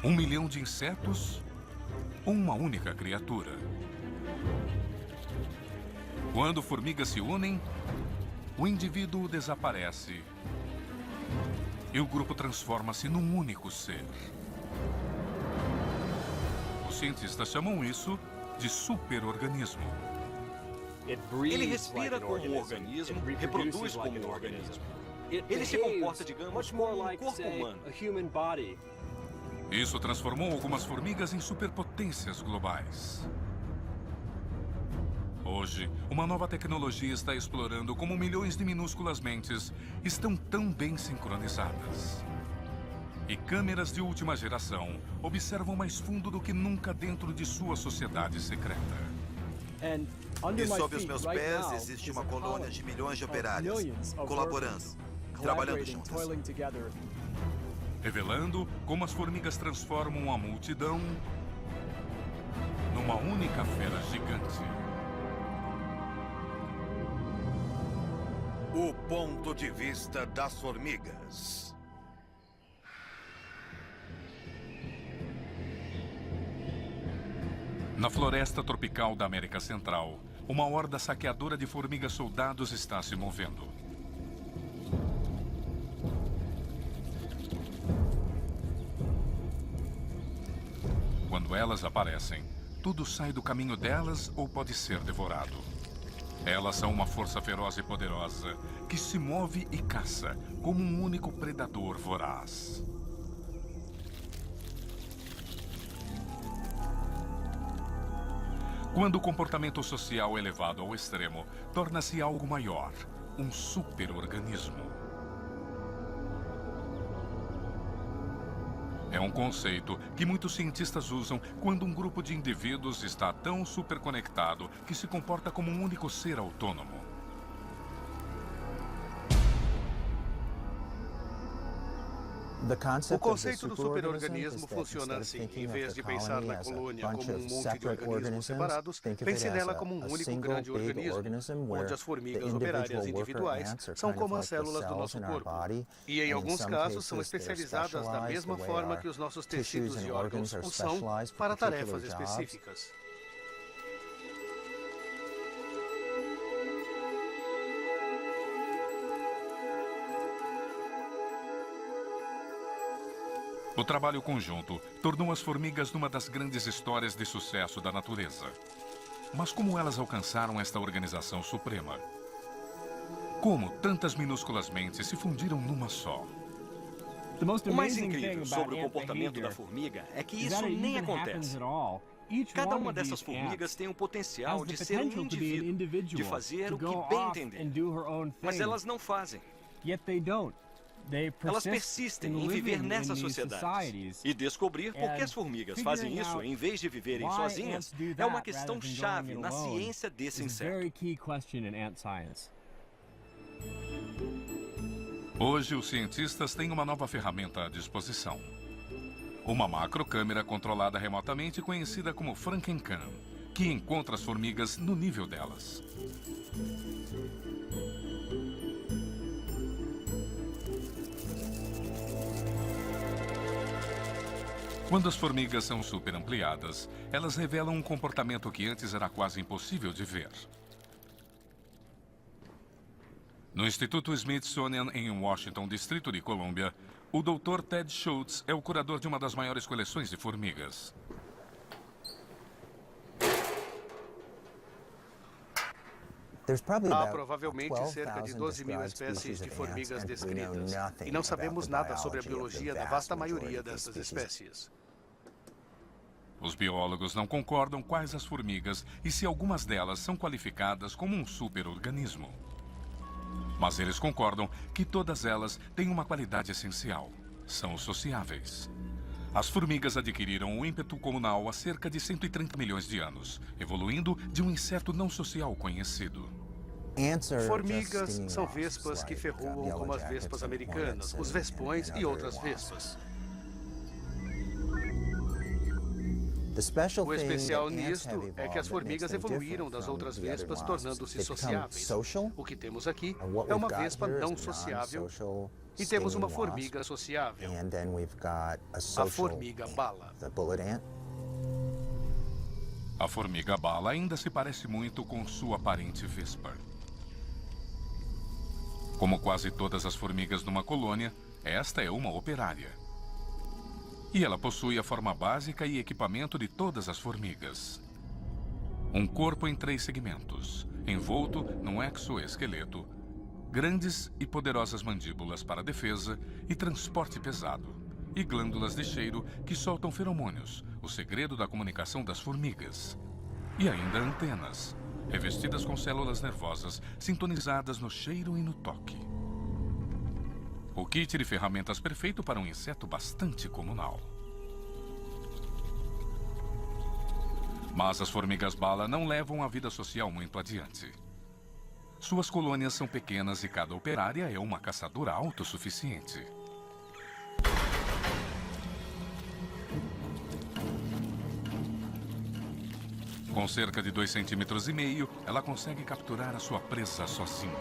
1 milhão de insetos ou uma única criatura? Quando formigas se unem, o indivíduo desaparece e o grupo transforma-se num único ser. Os cientistas chamam isso de superorganismo. Ele respira como um organismo, reproduz como um organismo. Ele se comporta, digamos, como um corpo humano. Isso transformou algumas formigas em superpotências globais. Hoje, uma nova tecnologia está explorando como milhões de minúsculas mentes estão tão bem sincronizadas. E câmeras de última geração observam mais fundo do que nunca dentro de sua sociedade secreta. E sob os meus pés existe uma colônia de milhões de operárias, colaborando, trabalhando juntas. Revelando como as formigas transformam a multidão numa única fera gigante. O ponto de vista das formigas. Na floresta tropical da América Central, uma horda saqueadora de formigas soldados está se movendo. Quando elas aparecem, tudo sai do caminho delas ou pode ser devorado. Elas são uma força feroz e poderosa que se move e caça como um único predador voraz. Quando o comportamento social é levado ao extremo, torna-se algo maior, um superorganismo. É um conceito que muitos cientistas usam quando um grupo de indivíduos está tão superconectado que se comporta como um único ser autônomo. O conceito do superorganismo funciona assim. Em vez de pensar na colônia como um monte de organismos separados, pense nela como um único grande organismo, onde as formigas operárias individuais são como as células do nosso corpo. E, em alguns casos, são especializadas da mesma forma que os nossos tecidos e órgãos o são para tarefas específicas. O trabalho conjunto tornou as formigas numa das grandes histórias de sucesso da natureza. Mas como elas alcançaram esta organização suprema? Como tantas minúsculas mentes se fundiram numa só? O mais incrível sobre o comportamento da formiga é que isso nem acontece. Cada uma dessas formigas tem o potencial de ser um indivíduo, de fazer o que bem entender. Mas elas não fazem. Elas persistem em viver nessas sociedades. E descobrir por que as formigas fazem isso em vez de viverem sozinhas é uma questão chave na ciência desse inseto. Hoje, os cientistas têm uma nova ferramenta à disposição. Uma macrocâmera controlada remotamente conhecida como Frankencam, que encontra as formigas no nível delas. Quando as formigas são super ampliadas, elas revelam um comportamento que antes era quase impossível de ver. No Instituto Smithsonian, em Washington, Distrito de Colômbia, o Dr. Ted Schultz é o curador de uma das maiores coleções de formigas. Há provavelmente cerca de 12.000 espécies de formigas descritas, e não sabemos nada sobre a biologia da vasta maioria dessas espécies. Os biólogos não concordam quais as formigas e se algumas delas são qualificadas como um superorganismo. Mas eles concordam que todas elas têm uma qualidade essencial: são sociáveis. As formigas adquiriram o ímpeto comunal há cerca de 130 milhões de anos, evoluindo de um inseto não social conhecido. Formigas são vespas que ferroam como as vespas americanas, os vespões e outras vespas. O especial nisto é que as formigas evoluíram das outras vespas, tornando-se sociáveis. O que temos aqui é uma vespa não sociável E temos uma formiga sociável, a formiga-bala. A formiga-bala ainda se parece muito com sua parente vespa. Como quase todas as formigas numa colônia, esta é uma operária. E ela possui a forma básica e equipamento de todas as formigas. Um corpo em 3 segmentos, envolto num exoesqueleto, grandes e poderosas mandíbulas para defesa e transporte pesado, e glândulas de cheiro que soltam feromônios, o segredo da comunicação das formigas. E ainda antenas, revestidas com células nervosas sintonizadas no cheiro e no toque. O kit de ferramentas perfeito para um inseto bastante comunal. Mas as formigas-bala não levam a vida social muito adiante. Suas colônias são pequenas e cada operária é uma caçadora autossuficiente. Com cerca de 2,5 centímetros, ela consegue capturar a sua presa sozinha.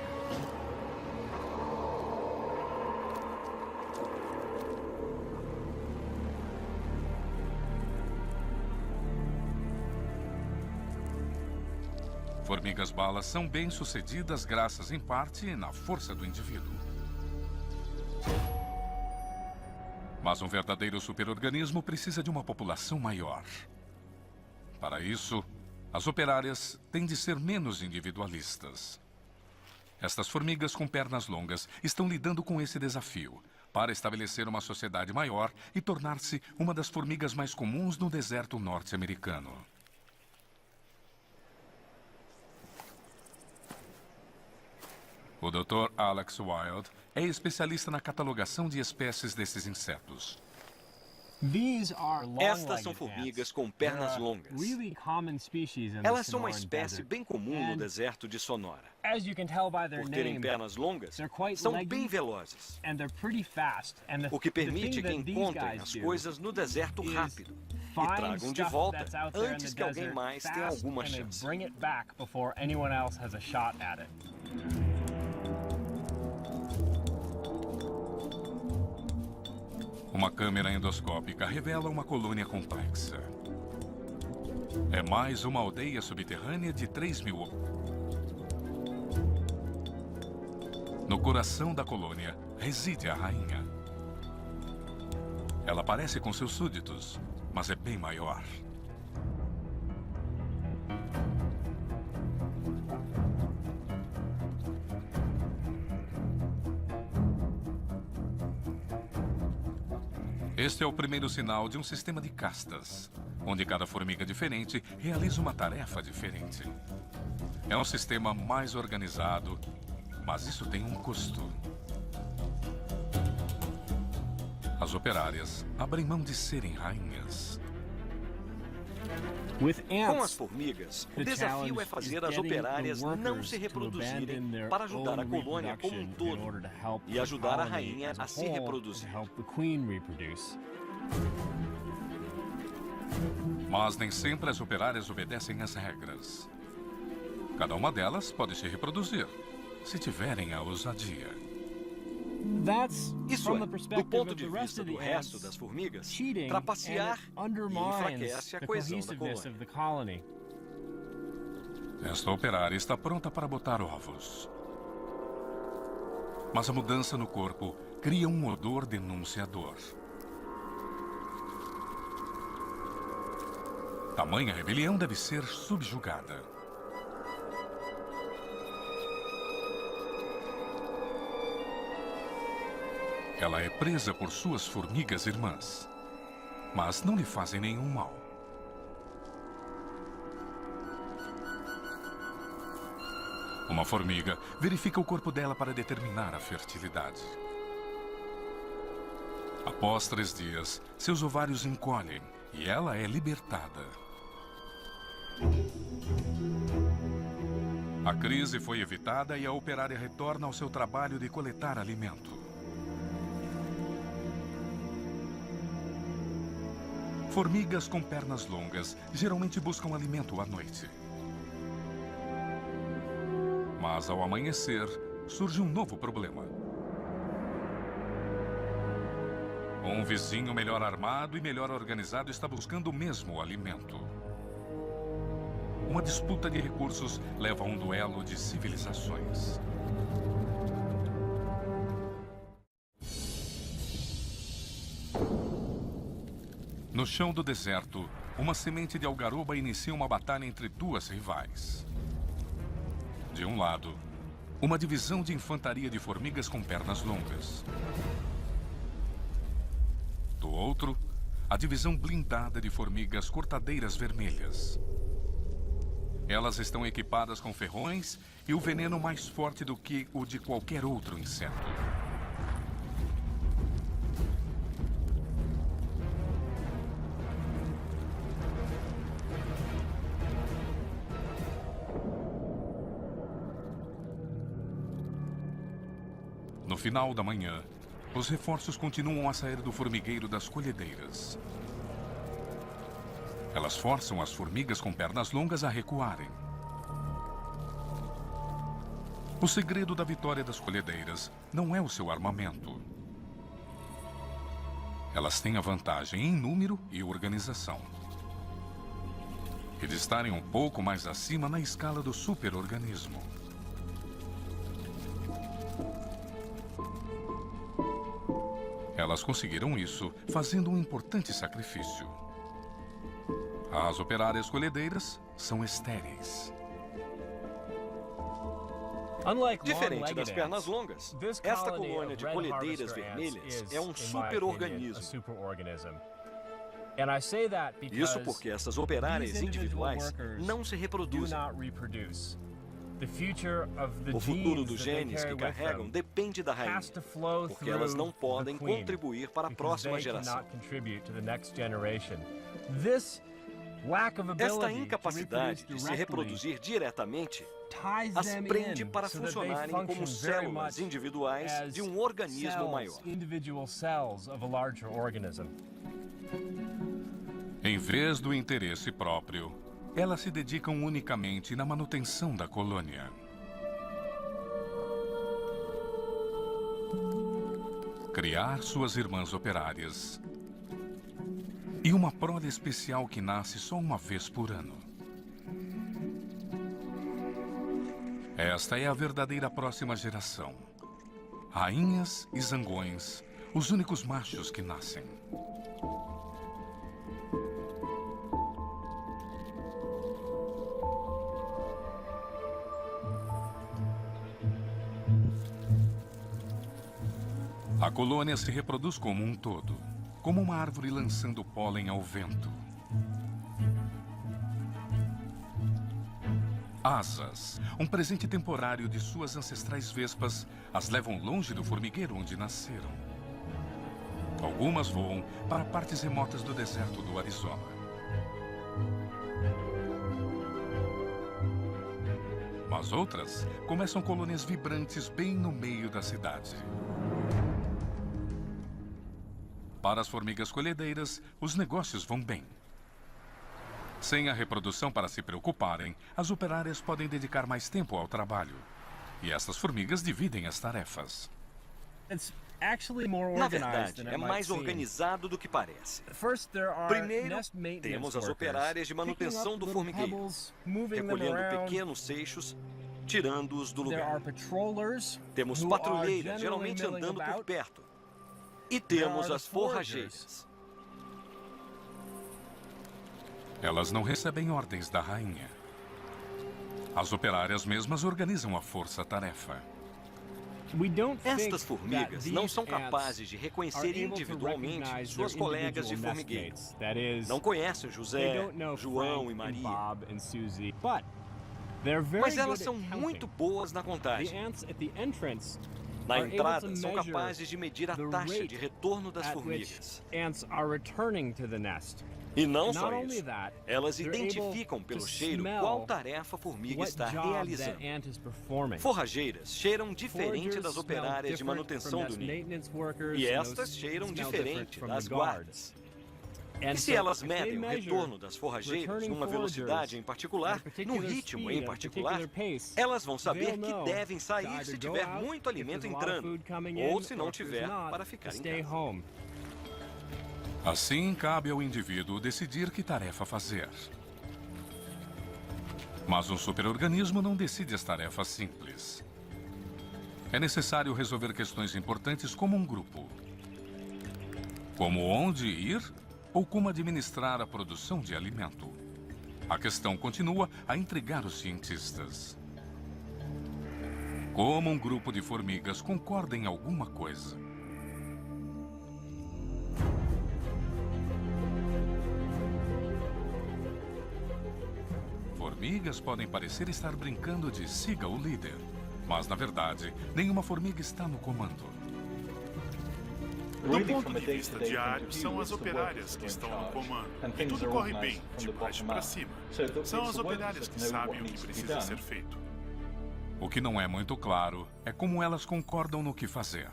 Formigas-balas são bem-sucedidas graças, em parte, na força do indivíduo. Mas um verdadeiro superorganismo precisa de uma população maior. Para isso, as operárias têm de ser menos individualistas. Estas formigas com pernas longas estão lidando com esse desafio para estabelecer uma sociedade maior e tornar-se uma das formigas mais comuns no deserto norte-americano. O Dr. Alex Wild é especialista na catalogação de espécies desses insetos. Estas são formigas com pernas longas. Elas são uma espécie bem comum no deserto de Sonora. Por terem pernas longas, são bem velozes, o que permite que encontrem as coisas no deserto rápido e tragam de volta antes que alguém mais tenha alguma chance. Uma câmera endoscópica revela uma colônia complexa. É mais uma aldeia subterrânea de 3.000. No coração da colônia reside a rainha. Ela parece com seus súditos, mas é bem maior. Este é o primeiro sinal de um sistema de castas, onde cada formiga diferente realiza uma tarefa diferente. É um sistema mais organizado, mas isso tem um custo. As operárias abrem mão de serem rainhas. Com as formigas, o desafio é fazer as operárias não se reproduzirem para ajudar a colônia como um todo e ajudar a rainha a se reproduzir. Mas nem sempre as operárias obedecem às regras. Cada uma delas pode se reproduzir, se tiverem a ousadia. Isso é, do ponto de vista do resto das formigas, trapacear e enfraquece a coesão da colônia. Esta operária está pronta para botar ovos. Mas a mudança no corpo cria um odor denunciador. Tamanha rebelião deve ser subjugada. Ela é presa por suas formigas irmãs, mas não lhe fazem nenhum mal. Uma formiga verifica o corpo dela para determinar a fertilidade. Após 3 dias, seus ovários encolhem e ela é libertada. A crise foi evitada e a operária retorna ao seu trabalho de coletar alimento. Formigas com pernas longas geralmente buscam alimento à noite. Mas ao amanhecer, surge um novo problema. Um vizinho melhor armado e melhor organizado está buscando o mesmo alimento. Uma disputa de recursos leva a um duelo de civilizações. No chão do deserto, uma semente de algaroba inicia uma batalha entre duas rivais. De um lado, uma divisão de infantaria de formigas com pernas longas. Do outro, a divisão blindada de formigas cortadeiras vermelhas. Elas estão equipadas com ferrões e o veneno mais forte do que o de qualquer outro inseto. No final da manhã, os reforços continuam a sair do formigueiro das colhedeiras. Elas forçam as formigas com pernas longas a recuarem. O segredo da vitória das colhedeiras não é o seu armamento. Elas têm a vantagem em número e organização. E de estarem um pouco mais acima na escala do superorganismo. Elas conseguiram isso fazendo um importante sacrifício. As operárias colhedeiras são estéreis. Diferente das pernas longas, esta colônia de colhedeiras vermelhas é um superorganismo. Isso porque essas operárias individuais não se reproduzem. O futuro dos genes que carregam depende da rainha, porque elas não podem contribuir para a próxima geração. Esta incapacidade de se reproduzir diretamente as prende para funcionarem como células individuais de um organismo maior. Em vez do interesse próprio, elas se dedicam unicamente na manutenção da colônia. Criar suas irmãs operárias. E uma prole especial que nasce só uma vez por ano. Esta é a verdadeira próxima geração. Rainhas e zangões, os únicos machos que nascem. A colônia se reproduz como um todo, como uma árvore lançando pólen ao vento. Asas, um presente temporário de suas ancestrais vespas, as levam longe do formigueiro onde nasceram. Algumas voam para partes remotas do deserto do Arizona. Mas outras começam colônias vibrantes bem no meio da cidade. Para as formigas colhedeiras, os negócios vão bem. Sem a reprodução para se preocuparem, as operárias podem dedicar mais tempo ao trabalho. E estas formigas dividem as tarefas. Na verdade, é mais organizado do que parece. Primeiro, temos as operárias de manutenção do formigueiro, recolhendo pequenos seixos, tirando-os do lugar. Temos patrulheiras, geralmente andando por perto. E temos as forrageiras. Elas não recebem ordens da rainha. As operárias mesmas organizam a força-tarefa. Estas formigas não são capazes de reconhecer individualmente suas colegas de formigueiro. Não conhecem José, João e Maria. Mas elas são muito boas na contagem. Na entrada, são capazes de medir a taxa de retorno das formigas. E não só isso, elas identificam pelo cheiro qual tarefa a formiga está realizando. Forrageiras cheiram diferente das operárias de manutenção do ninho. E estas cheiram diferente das guardas. E se elas medem o retorno das forrageiras numa velocidade em particular, num ritmo em particular, elas vão saber que devem sair se tiver muito alimento entrando, ou se não tiver, para ficar em casa. Assim, cabe ao indivíduo decidir que tarefa fazer. Mas um superorganismo não decide as tarefas simples. É necessário resolver questões importantes como um grupo. Como onde ir ou como administrar a produção de alimento. A questão continua a intrigar os cientistas. Como um grupo de formigas concorda em alguma coisa? Formigas podem parecer estar brincando de siga o líder, mas na verdade, nenhuma formiga está no comando. Do ponto de vista diário, são as operárias que estão no comando. E tudo corre bem, de baixo para cima. São as operárias que sabem o que precisa ser feito. O que não é muito claro é como elas concordam no que fazer.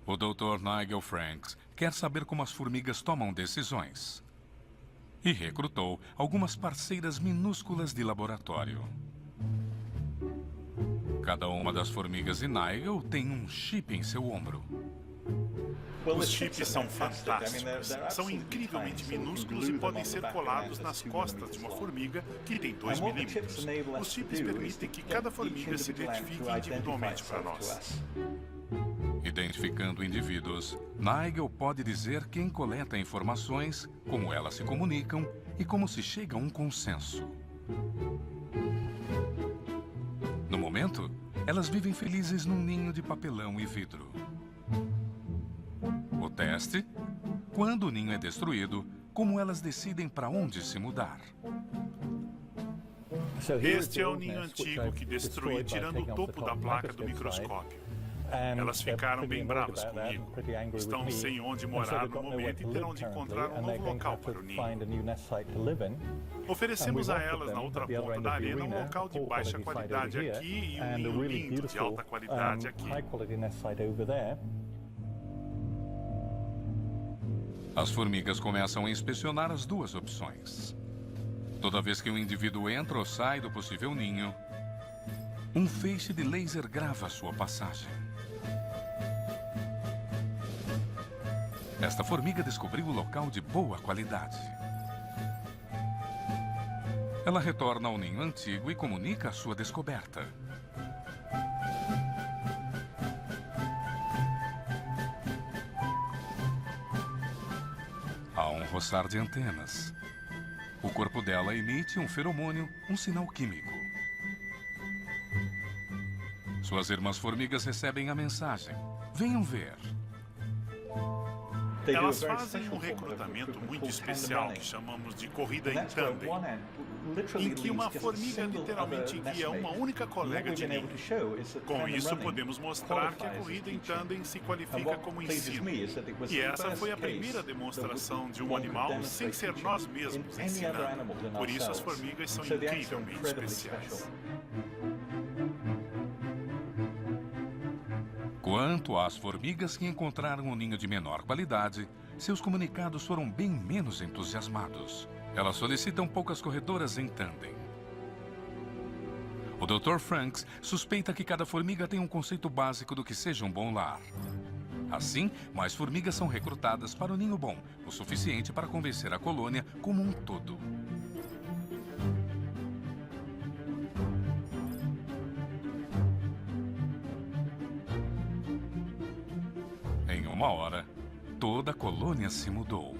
O Dr. Nigel Franks quer saber como as formigas tomam decisões. E recrutou algumas parceiras minúsculas de laboratório. Cada uma das formigas e Nigel tem um chip em seu ombro. Os chips são fantásticos. São incrivelmente minúsculos e podem ser colados nas costas de uma formiga que tem 2 milímetros. Os chips permitem que cada formiga se identifique individualmente para nós. Identificando indivíduos, Nigel pode dizer quem coleta informações, como elas se comunicam e como se chega a um consenso. No momento, elas vivem felizes num ninho de papelão e vidro. O teste: quando o ninho é destruído, como elas decidem para onde se mudar. Este é o ninho antigo que destruí tirando o topo da placa do microscópio. Elas ficaram bem bravas comigo. Estão sem onde morar no momento e terão de encontrar um novo local para o ninho. Oferecemos a elas, na outra ponta da arena, um local de baixa qualidade aqui e um ninho lindo de alta qualidade aqui. As formigas começam a inspecionar as duas opções. Toda vez que um indivíduo entra ou sai do possível ninho, um feixe de laser grava sua passagem. Esta formiga descobriu o local de boa qualidade. Ela retorna ao ninho antigo e comunica a sua descoberta. Há um roçar de antenas. O corpo dela emite um feromônio, um sinal químico. Suas irmãs formigas recebem a mensagem. Venham ver. Elas fazem um recrutamento muito especial que chamamos de corrida em tandem, em que uma formiga literalmente guia uma única colega de ninho. Com isso, podemos mostrar que a corrida em tandem se qualifica como ensino. E essa foi a primeira demonstração de um animal sem ser nós mesmos ensinando. Por isso, as formigas são incrivelmente especiais. Quanto às formigas que encontraram um ninho de menor qualidade, seus comunicados foram bem menos entusiasmados. Elas solicitam poucas corredoras em tandem. O Dr. Franks suspeita que cada formiga tem um conceito básico do que seja um bom lar. Assim, mais formigas são recrutadas para o ninho bom, o suficiente para convencer a colônia como um todo. Em uma hora, toda a colônia se mudou.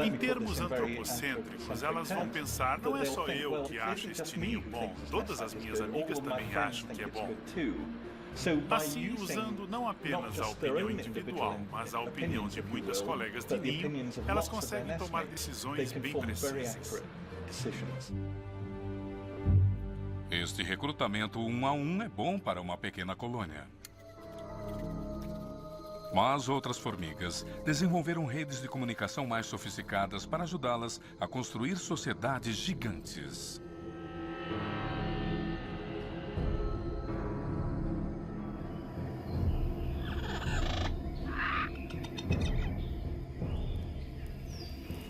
Em termos antropocêntricos, elas vão pensar, não é só eu que acho este ninho bom, todas as minhas amigas também acham que é bom. Assim, usando não apenas a opinião individual, mas a opinião de muitas colegas de ninho, elas conseguem tomar decisões bem precisas. Este recrutamento 1 a 1 é bom para uma pequena colônia. Mas outras formigas desenvolveram redes de comunicação mais sofisticadas para ajudá-las a construir sociedades gigantes.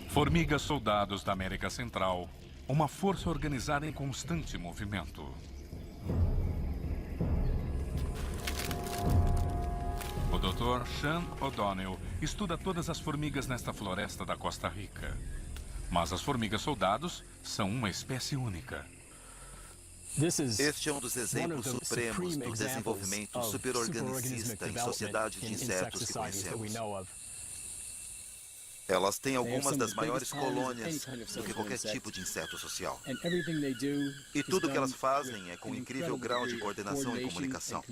Formigas soldados da América Central, uma força organizada em constante movimento. Dr. Sean O'Donnell estuda todas as formigas nesta floresta da Costa Rica. Mas as formigas soldados são uma espécie única. Este é um dos exemplos supremos do desenvolvimento superorganicista em sociedade de insetos que conhecemos. Elas têm algumas das maiores colônias do que qualquer tipo de inseto social. E tudo o que elas fazem é com um incrível grau de coordenação e comunicação.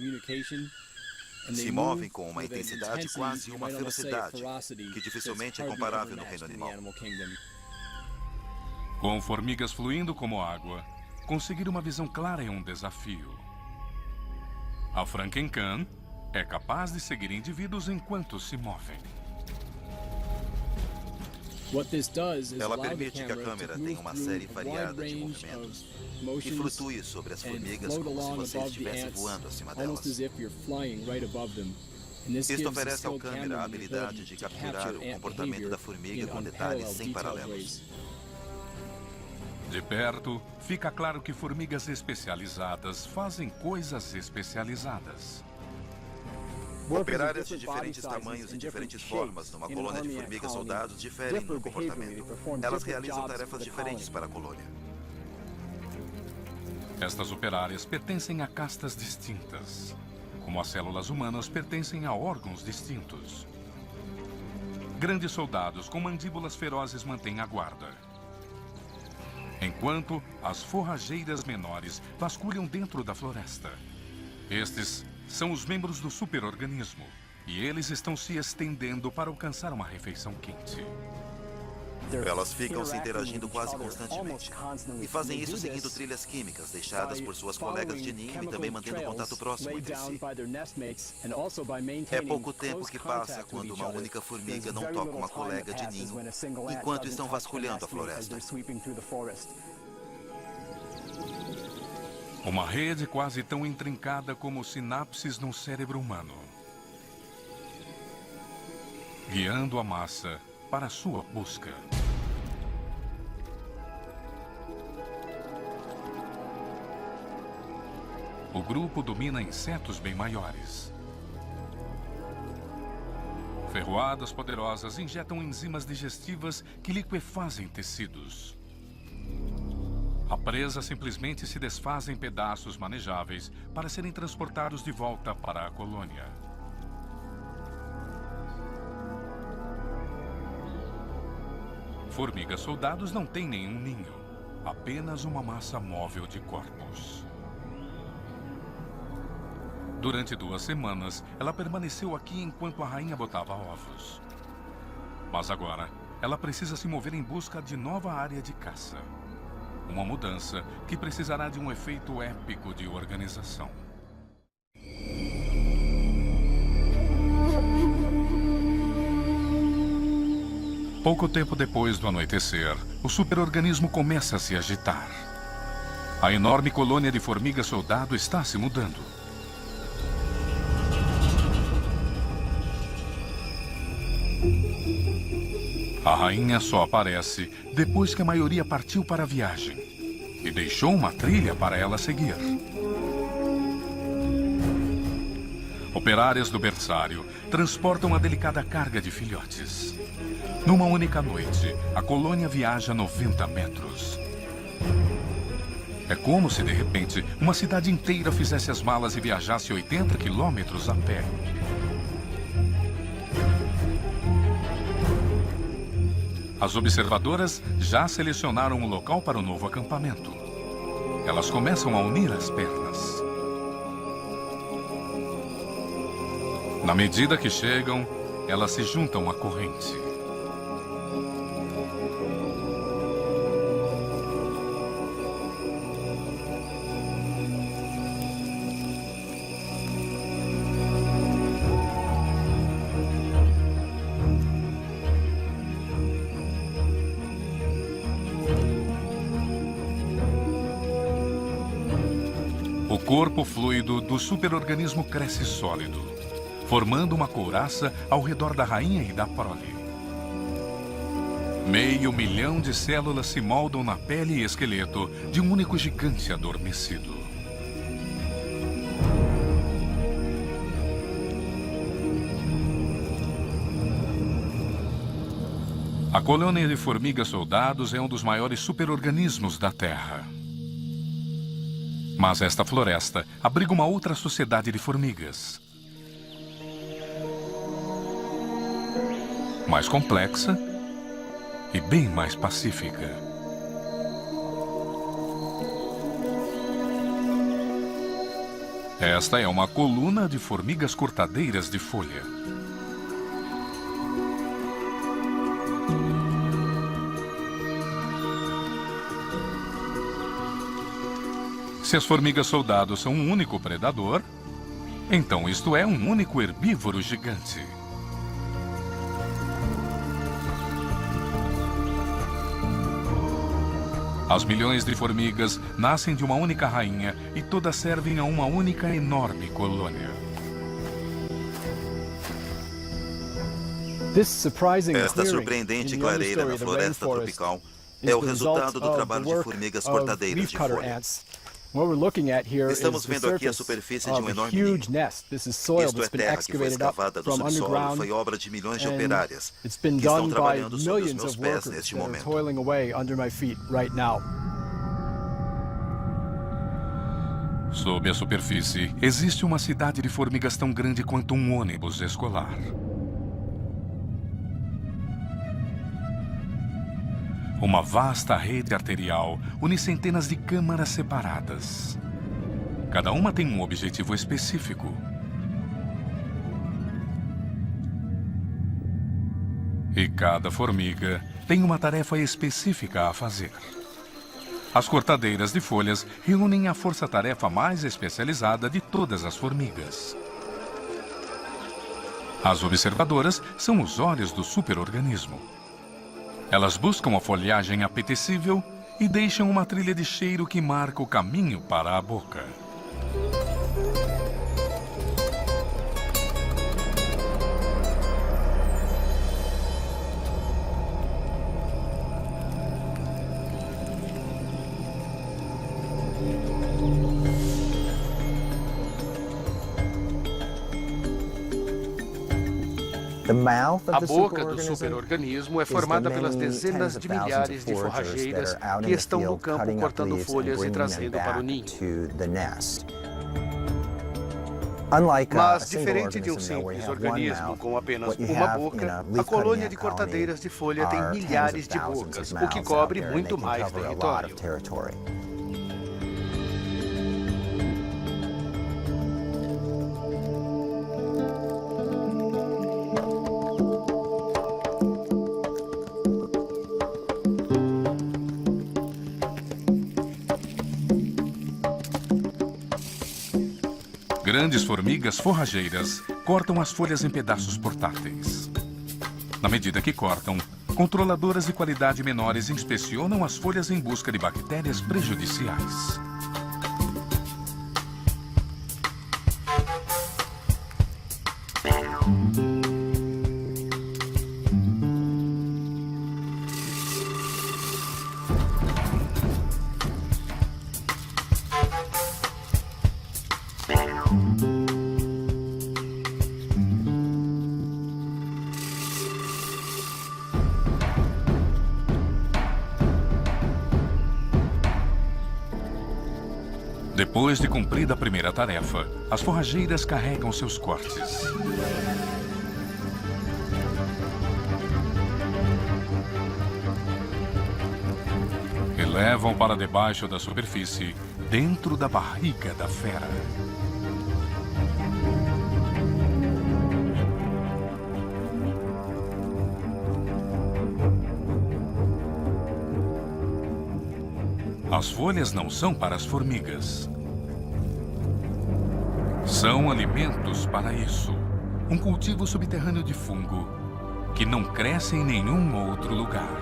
Se movem com uma intensidade quase uma ferocidade, que dificilmente é comparável no reino animal. Com formigas fluindo como água, conseguir uma visão clara é um desafio. A Franken-Can é capaz de seguir indivíduos enquanto se movem. Ela permite que a câmera tenha uma série variada de movimentos e flutue sobre as formigas como se você estivesse voando acima delas. Isto oferece ao câmera a habilidade de capturar o comportamento da formiga com detalhes sem paralelos. De perto, fica claro que formigas especializadas fazem coisas especializadas. Operárias de diferentes tamanhos e diferentes formas numa colônia de formigas soldados diferem no comportamento. Elas realizam tarefas diferentes para a colônia. Estas operárias pertencem a castas distintas, como as células humanas pertencem a órgãos distintos. Grandes soldados com mandíbulas ferozes mantêm a guarda, enquanto as forrageiras menores vasculham dentro da floresta. Estes são os membros do superorganismo, e eles estão se estendendo para alcançar uma refeição quente. Elas ficam se interagindo quase constantemente, e fazem isso seguindo trilhas químicas deixadas por suas colegas de ninho e também mantendo contato próximo entre si. É pouco tempo que passa quando uma única formiga não toca uma colega de ninho enquanto estão vasculhando a floresta. Uma rede quase tão intrincada como sinapses no cérebro humano, guiando a massa para sua busca. O grupo domina insetos bem maiores. Ferroadas poderosas injetam enzimas digestivas que liquefazem tecidos. A presa simplesmente se desfaz em pedaços manejáveis para serem transportados de volta para a colônia. Formigas soldados não têm nenhum ninho, apenas uma massa móvel de corpos. Durante 2 semanas, ela permaneceu aqui enquanto a rainha botava ovos. Mas agora, ela precisa se mover em busca de nova área de caça. Uma mudança que precisará de um efeito épico de organização. Pouco tempo depois do anoitecer, o superorganismo começa a se agitar. A enorme colônia de formigas soldado está se mudando. A rainha só aparece depois que a maioria partiu para a viagem e deixou uma trilha para ela seguir. Operárias do berçário transportam a delicada carga de filhotes. Numa única noite, a colônia viaja 90 metros. É como se, de repente, uma cidade inteira fizesse as malas e viajasse 80 quilômetros a pé. As observadoras já selecionaram o local para o novo acampamento. Elas começam a unir as pernas. Na medida que chegam, elas se juntam à corrente. O corpo fluido do superorganismo cresce sólido, formando uma couraça ao redor da rainha e da prole. 500 mil de células se moldam na pele e esqueleto de um único gigante adormecido. A colônia de formigas soldados é um dos maiores superorganismos da Terra. Mas esta floresta abriga uma outra sociedade de formigas. Mais complexa e bem mais pacífica. Esta é uma coluna de formigas cortadeiras de folha. Se as formigas soldados são um único predador, então isto é um único herbívoro gigante. As milhões de formigas nascem de uma única rainha e todas servem a uma única enorme colônia. Esta surpreendente clareira na floresta tropical é o resultado do trabalho de formigas cortadeiras de folha. Estamos vendo aqui a superfície de um enorme ninho. Isto é terra que foi escavada do subsolo e foi obra de milhões de operárias que estão trabalhando sob os meus pés neste momento. Sob a superfície, existe uma cidade de formigas tão grande quanto um ônibus escolar. Uma vasta rede arterial une centenas de câmaras separadas. Cada uma tem um objetivo específico. E cada formiga tem uma tarefa específica a fazer. As cortadeiras de folhas reúnem a força-tarefa mais especializada de todas as formigas. As observadoras são os olhos do superorganismo. Elas buscam a folhagem apetecível e deixam uma trilha de cheiro que marca o caminho para a boca. A boca do superorganismo é formada pelas dezenas de milhares de forrageiras que estão no campo cortando folhas e trazendo para o ninho. Mas, diferente de um simples organismo com apenas uma boca, a colônia de cortadeiras de folha tem milhares de bocas, o que cobre muito mais território. Grandes formigas forrageiras cortam as folhas em pedaços portáteis. Na medida que cortam, controladoras de qualidade menores inspecionam as folhas em busca de bactérias prejudiciais. Depois de cumprida a primeira tarefa, as forrageiras carregam seus cortes. E levam para debaixo da superfície, dentro da barriga da fera. As folhas não são para as formigas. São alimentos para isso. Um cultivo subterrâneo de fungo que não cresce em nenhum outro lugar.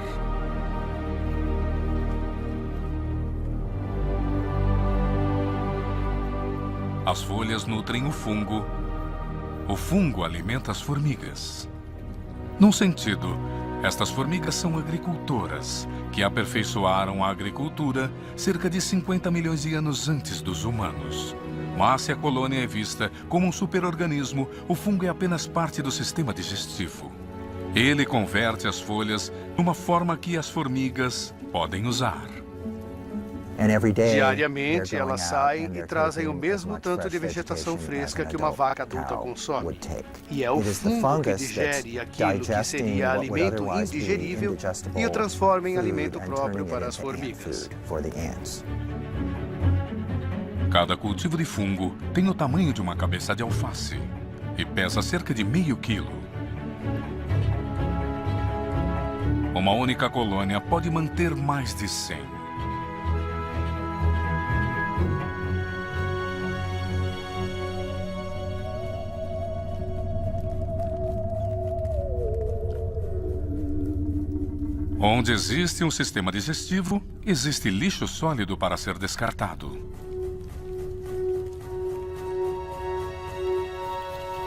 As folhas nutrem o fungo alimenta as formigas. Num sentido, estas formigas são agricultoras, que aperfeiçoaram a agricultura cerca de 50 milhões de anos antes dos humanos. Mas se a colônia é vista como um superorganismo, o fungo é apenas parte do sistema digestivo. Ele converte as folhas numa forma que as formigas podem usar. Diariamente, elas saem e trazem o mesmo tanto de vegetação fresca que uma vaca adulta consome. E é o fungo que digere aquilo que seria alimento indigerível e o transforma em alimento próprio para as formigas. Cada cultivo de fungo tem o tamanho de uma cabeça de alface e pesa cerca de meio quilo. Uma única colônia pode manter mais de 100. Onde existe um sistema digestivo, existe lixo sólido para ser descartado.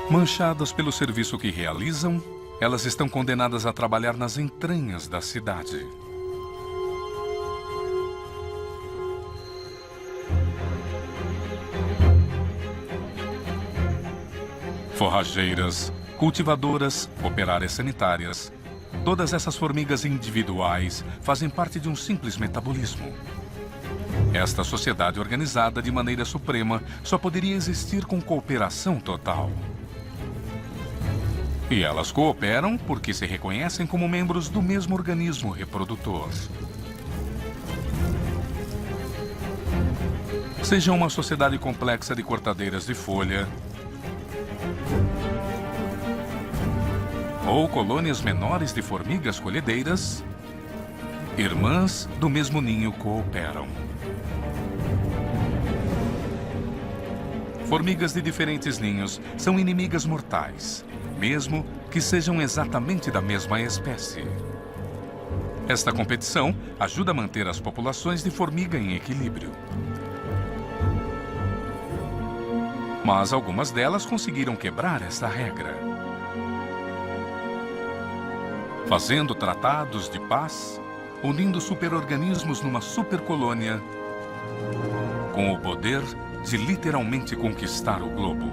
Manchadas pelo serviço que realizam, elas estão condenadas a trabalhar nas entranhas da cidade. Forrageiras, cultivadoras, operárias sanitárias. Todas essas formigas individuais fazem parte de um simples metabolismo. Esta sociedade organizada de maneira suprema só poderia existir com cooperação total. E elas cooperam porque se reconhecem como membros do mesmo organismo reprodutor. Seja uma sociedade complexa de cortadeiras de folha, ou colônias menores de formigas colhedeiras, irmãs do mesmo ninho cooperam. Formigas de diferentes ninhos são inimigas mortais, mesmo que sejam exatamente da mesma espécie. Esta competição ajuda a manter as populações de formiga em equilíbrio. Mas algumas delas conseguiram quebrar esta regra. Fazendo tratados de paz, unindo superorganismos numa supercolônia, com o poder de literalmente conquistar o globo.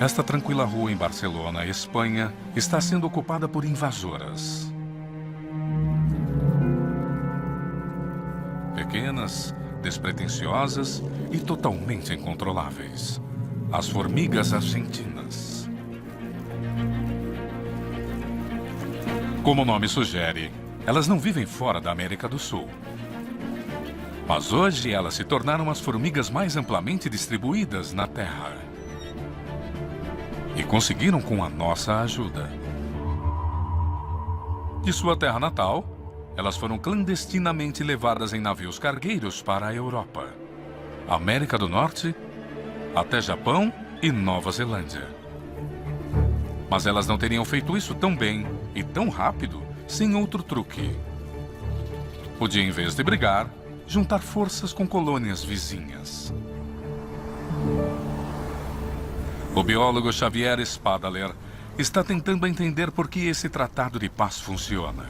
Esta tranquila rua em Barcelona, Espanha, está sendo ocupada por invasoras. Pequenas, despretensiosas e totalmente incontroláveis. As formigas argentinas. Como o nome sugere, elas não vivem fora da América do Sul. Mas hoje elas se tornaram as formigas mais amplamente distribuídas na Terra. E conseguiram com a nossa ajuda. De sua terra natal, elas foram clandestinamente levadas em navios cargueiros para a Europa, América do Norte, até Japão e Nova Zelândia. Mas elas não teriam feito isso tão bem e tão rápido sem outro truque. Podia, em vez de brigar, juntar forças com colônias vizinhas. O biólogo Xavier Spadaler está tentando entender por que esse tratado de paz funciona.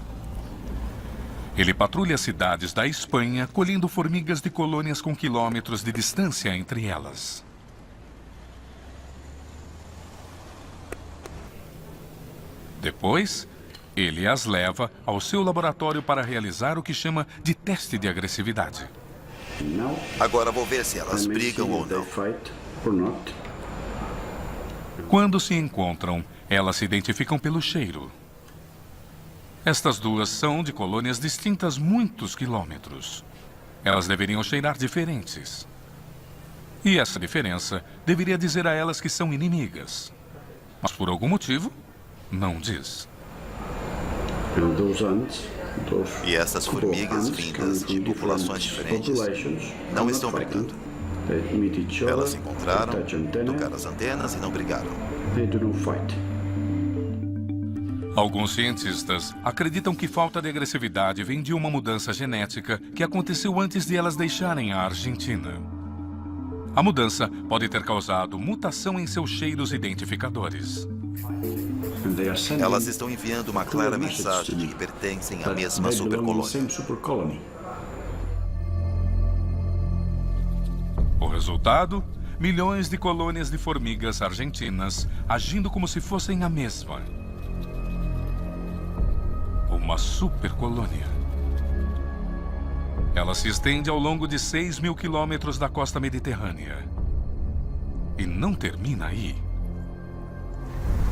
Ele patrulha cidades da Espanha, colhendo formigas de colônias com quilômetros de distância entre elas. Depois, ele as leva ao seu laboratório para realizar o que chama de teste de agressividade. Agora vou ver se elas brigam ou não. Quando se encontram, elas se identificam pelo cheiro. Estas duas são de colônias distintas muitos quilômetros. Elas deveriam cheirar diferentes. E essa diferença deveria dizer a elas que são inimigas. Mas por algum motivo, não diz. E essas formigas vindas de populações diferentes não estão brigando. Elas se encontraram, tocaram as antenas e não brigaram. Alguns cientistas acreditam que falta de agressividade vem de uma mudança genética que aconteceu antes de elas deixarem a Argentina. A mudança pode ter causado mutação em seus cheiros identificadores. Elas estão enviando uma clara mensagem de que pertencem à mesma supercolônia. resultado, milhões de colônias de formigas argentinas agindo como se fossem a mesma. Uma supercolônia. Ela se estende ao longo de 6.000 quilômetros da costa mediterrânea. E não termina aí.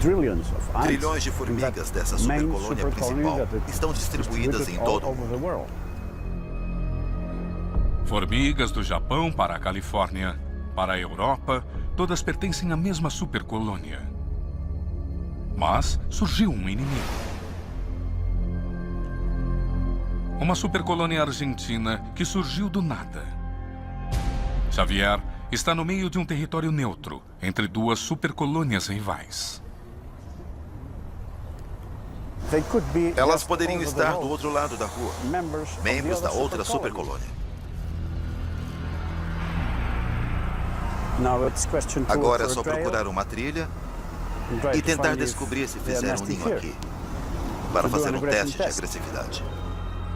Trilhões de formigas dessa supercolônia principal estão distribuídas em todo o mundo. Formigas do Japão para a Califórnia, para a Europa, todas pertencem à mesma supercolônia. Mas surgiu um inimigo. Uma supercolônia argentina que surgiu do nada. Xavier está no meio de um território neutro, entre duas supercolônias rivais. Elas poderiam estar do outro lado da rua, membros da outra supercolônia. Agora é só procurar uma trilha e tentar descobrir se fizeram um ninho aqui, para fazer um teste de agressividade.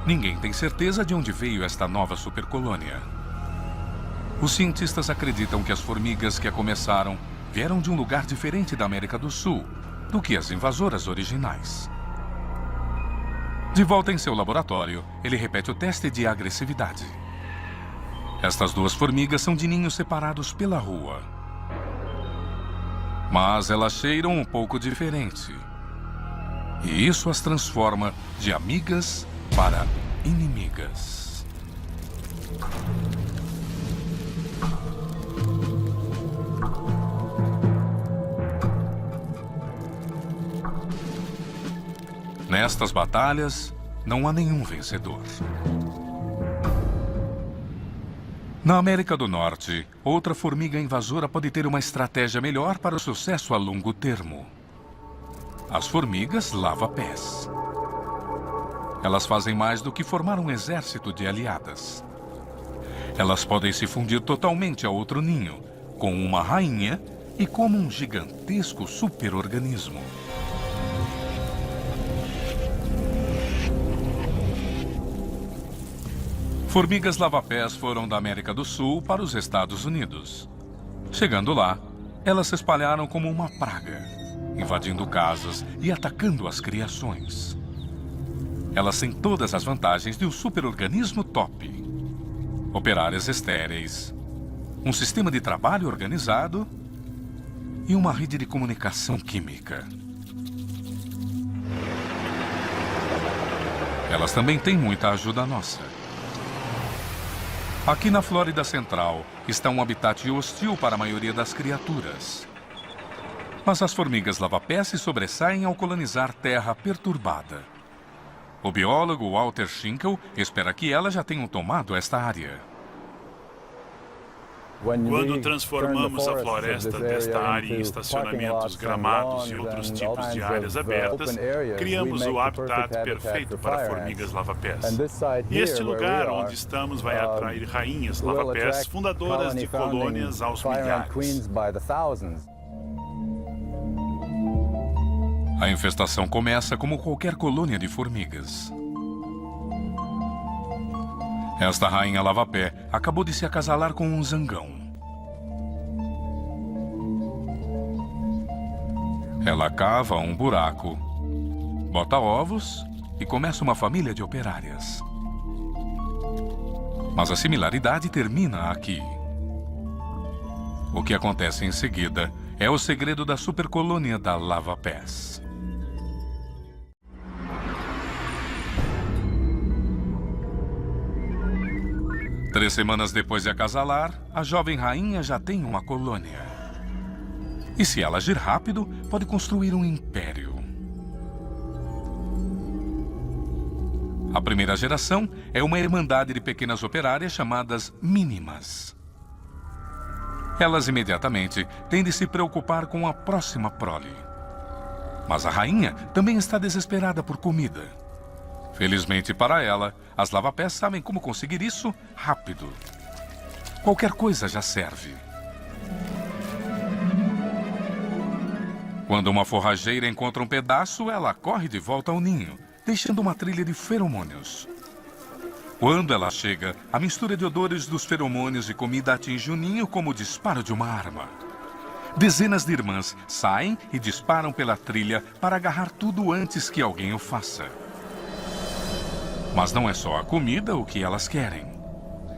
Ninguém tem certeza de onde veio esta nova supercolônia. Os cientistas acreditam que as formigas que a começaram vieram de um lugar diferente da América do Sul do que as invasoras originais. De volta em seu laboratório, ele repete o teste de agressividade. Estas duas formigas são de ninhos separados pela rua. Mas elas cheiram um pouco diferente. E isso as transforma de amigas para inimigas. Nestas batalhas, não há nenhum vencedor. Na América do Norte, outra formiga invasora pode ter uma estratégia melhor para o sucesso a longo termo. As formigas lava-pés. Elas fazem mais do que formar um exército de aliadas. Elas podem se fundir totalmente a outro ninho, com uma rainha e como um gigantesco superorganismo. Formigas lava-pés foram da América do Sul para os Estados Unidos. Chegando lá, elas se espalharam como uma praga, invadindo casas e atacando as criações. Elas têm todas as vantagens de um superorganismo top. Operárias estéreis, um sistema de trabalho organizado e uma rede de comunicação química. Elas também têm muita ajuda nossa. Aqui na Flórida Central está um habitat hostil para a maioria das criaturas. Mas as formigas lava-pés se sobressaem ao colonizar terra perturbada. O biólogo Walter Schinkel espera que elas já tenham tomado esta área. Quando transformamos a floresta desta área em estacionamentos, gramados e outros tipos de áreas abertas, criamos o habitat perfeito para formigas lava-pés. E este lugar onde estamos vai atrair rainhas lava-pés, fundadoras de colônias aos milhares. A infestação começa como qualquer colônia de formigas. Esta rainha lava-pé acabou de se acasalar com um zangão. Ela cava um buraco, bota ovos e começa uma família de operárias. Mas a similaridade termina aqui. O que acontece em seguida é o segredo da supercolônia da lava-pés. Três semanas depois de acasalar, a jovem rainha já tem uma colônia. E se ela agir rápido, pode construir um império. A primeira geração é uma irmandade de pequenas operárias chamadas mínimas. Elas imediatamente têm de se preocupar com a próxima prole. Mas a rainha também está desesperada por comida. Felizmente para ela, as lava-pés sabem como conseguir isso rápido. Qualquer coisa já serve. Quando uma forrageira encontra um pedaço, ela corre de volta ao ninho, deixando uma trilha de feromônios. Quando ela chega, a mistura de odores dos feromônios e comida atinge o ninho como o disparo de uma arma. Dezenas de irmãs saem e disparam pela trilha para agarrar tudo antes que alguém o faça. Mas não é só a comida o que elas querem.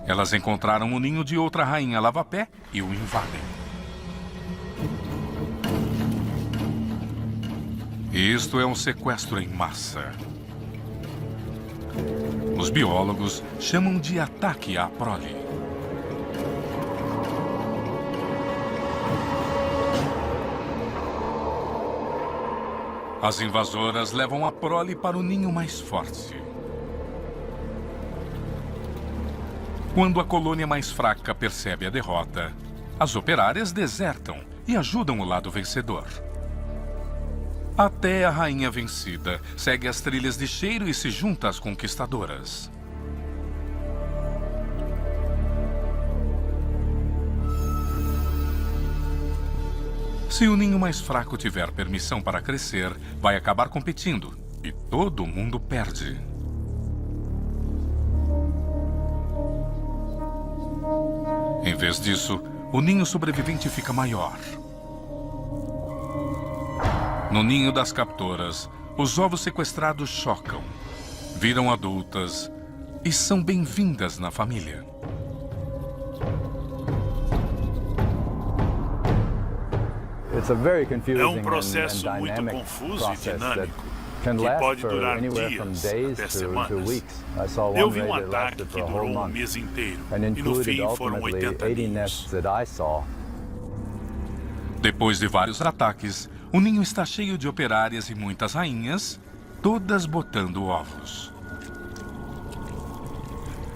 Elas encontraram o ninho de outra rainha lava-pé e o invadem. Isto é um sequestro em massa. Os biólogos chamam de ataque à prole. As invasoras levam a prole para o ninho mais forte. Quando a colônia mais fraca percebe a derrota, as operárias desertam e ajudam o lado vencedor. Até a rainha vencida segue as trilhas de cheiro e se junta às conquistadoras. Se o ninho mais fraco tiver permissão para crescer, vai acabar competindo e todo mundo perde. Em vez disso, o ninho sobrevivente fica maior. No ninho das captoras, os ovos sequestrados chocam, viram adultas e são bem-vindas na família. É um processo muito confuso e dinâmico, que pode durar dias até semanas. Eu vi um ataque que durou um mês inteiro, e no fim foram 80 ninhos. Depois de vários ataques, o ninho está cheio de operárias e muitas rainhas, todas botando ovos.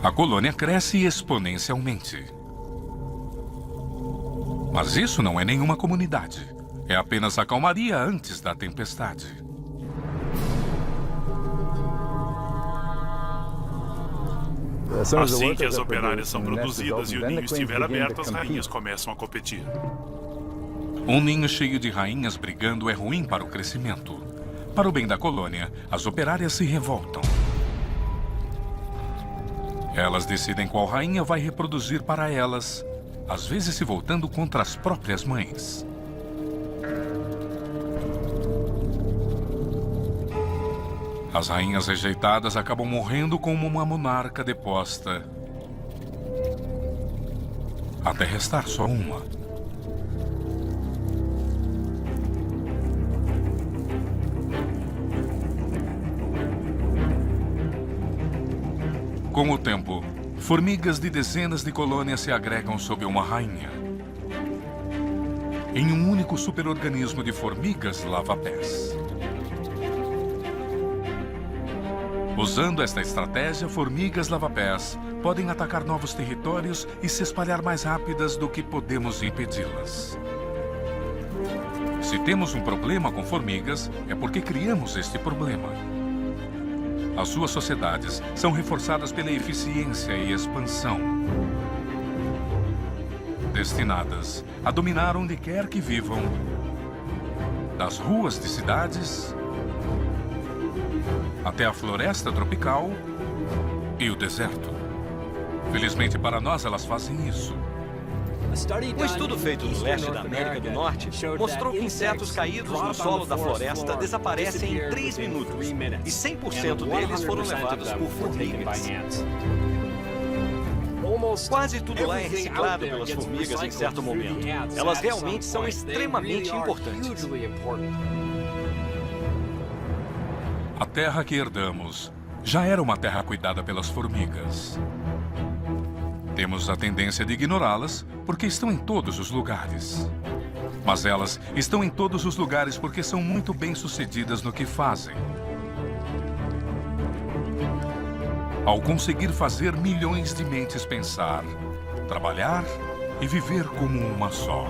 A colônia cresce exponencialmente. Mas isso não é nenhuma comunidade. É apenas a calmaria antes da tempestade. Assim que as operárias são produzidas e o ninho estiver aberto, as rainhas começam a competir. Um ninho cheio de rainhas brigando é ruim para o crescimento. Para o bem da colônia, as operárias se revoltam. Elas decidem qual rainha vai reproduzir para elas, às vezes se voltando contra as próprias mães. As rainhas rejeitadas acabam morrendo como uma monarca deposta, até restar só uma. Com o tempo, formigas de dezenas de colônias se agregam sob uma rainha. Em um único superorganismo de formigas lava-pés. Usando esta estratégia, formigas lava-pés podem atacar novos territórios e se espalhar mais rápidas do que podemos impedi-las. Se temos um problema com formigas, é porque criamos este problema. As suas sociedades são reforçadas pela eficiência e expansão, destinadas a dominar onde quer que vivam, das ruas de cidades até a floresta tropical e o deserto. Felizmente para nós, elas fazem isso. Um estudo feito no leste da América do Norte mostrou que insetos caídos no solo da floresta desaparecem em 3 minutos e 100% deles foram levados por formigas. Quase tudo lá é reciclado pelas formigas em certo momento. Elas realmente são extremamente importantes. A terra que herdamos já era uma terra cuidada pelas formigas. Temos a tendência de ignorá-las porque estão em todos os lugares. Mas elas estão em todos os lugares porque são muito bem-sucedidas no que fazem. Ao conseguir fazer milhões de mentes pensar, trabalhar e viver como uma só.